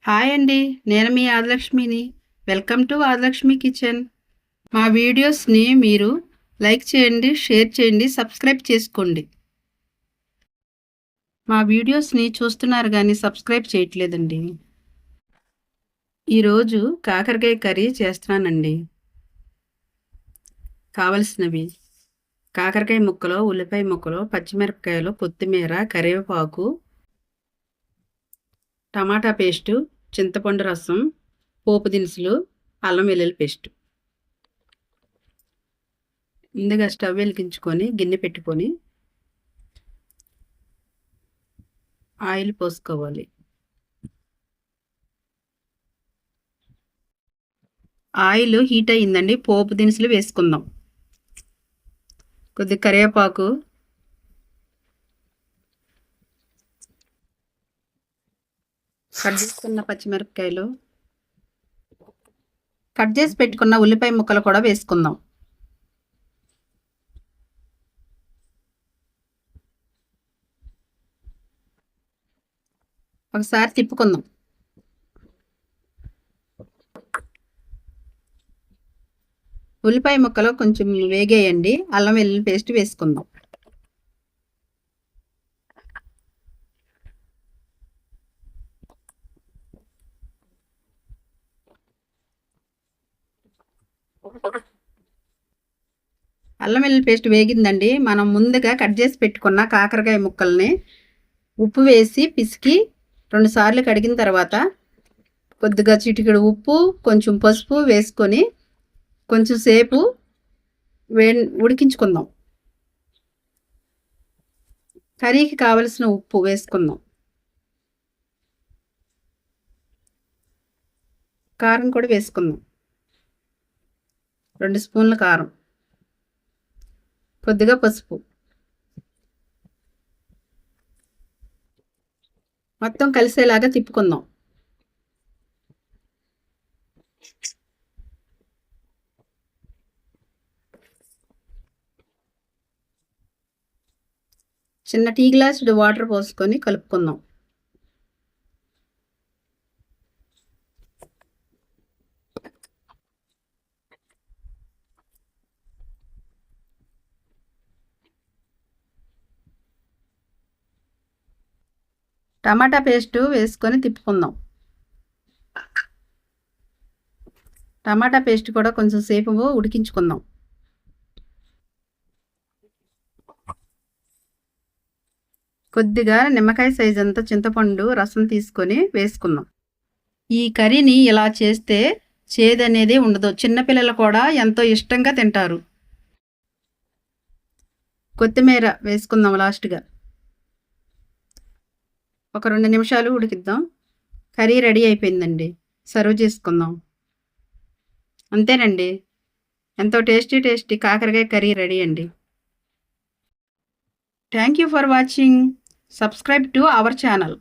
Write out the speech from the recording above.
Hi అండి, నేను మీ ఆదిలక్ష్మిని. Welcome to Adilakshmi kitchen. మా వీడియోస్ని మీరు లైక్ చేయండి, షేర్ చేయండి, సబ్స్క్రైబ్ చేసుకోండి. మా వీడియోస్ని చూస్తున్నారు కానీ సబ్స్క్రైబ్ చేయట్లేదండి. ఈరోజు కాకరకాయ కర్రీ చేస్తున్నానండి. కావలసినవి: కాకరకాయ ముక్కలు, ఉల్లిపాయ ముక్కలు, పచ్చిమిరపకాయలు, కొత్తిమీర, కరివేపాకు, టమాటా పేస్టు, చింతపండు రసం, పోపు దినుసులు, అల్లం వెల్లుల్లి పేస్టు. ముందుగా స్టవ్ వెలిగించుకొని గిన్నె పెట్టుకొని ఆయిల్ పోసుకోవాలి. ఆయిల్ హీట్ అయ్యిందండి. పోపు దినుసులు వేసుకుందాం. కొద్దిగా కరివేపాకు, కట్ చేసుకున్న పచ్చిమిరపకాయలు, కట్ చేసి పెట్టుకున్న ఉల్లిపాయ ముక్కలు కూడా వేసుకుందాం. ఒకసారి తిప్పుకుందాం. ఉల్లిపాయ ముక్కలు కొంచెం వేగేయండి. అల్లం వెల్లుల్లి పేస్ట్ వేసుకుందాం. అల్లం వెల్లుల్లి పేస్ట్ వేగిందండి. మనం ముందుగా కట్ చేసి పెట్టుకున్న కాకరకాయ ముక్కల్ని ఉప్పు వేసి పిసికి 2 సార్లు కడిగిన తర్వాత కొద్దిగా చిటికెడు ఉప్పు, కొంచెం పసుపు వేసుకొని కొంచెం సేపు ఉడికించుకుందాం. కర్రీకి కావలసిన ఉప్పు వేసుకుందాం. కారం కూడా వేసుకుందాం. 2 స్పూన్ల కారం, కొద్దిగా పసుపు. మొత్తం కలిసేలాగా తిప్పుకుందాం. చిన్న టీ గ్లాసుడు వాటర్ పోసుకొని కలుపుకుందాం. టమాటా పేస్టు వేసుకొని తిప్పుకుందాం. టమాటా పేస్ట్ కూడా కొంచెం సేపు ఉడికించుకుందాం. కొద్దిగా నిమ్మకాయ సైజ్ అంతా చింతపండు రసం తీసుకొని వేసుకుందాం. ఈ కర్రీని ఇలా చేస్తే చేదనేది ఉండదు. చిన్నపిల్లలు కూడా ఎంతో ఇష్టంగా తింటారు. కొత్తిమీర వేసుకుందాం లాస్ట్గా. ఒక 2 నిమిషాలు ఉడికిద్దాం. కర్రీ రెడీ అయిపోయిందండి. సర్వ్ చేసుకుందాం. అంతేనండి, ఎంతో టేస్టీ కాకరకాయ కర్రీ రెడీ అండి. Thank you for watching. Subscribe to our channel.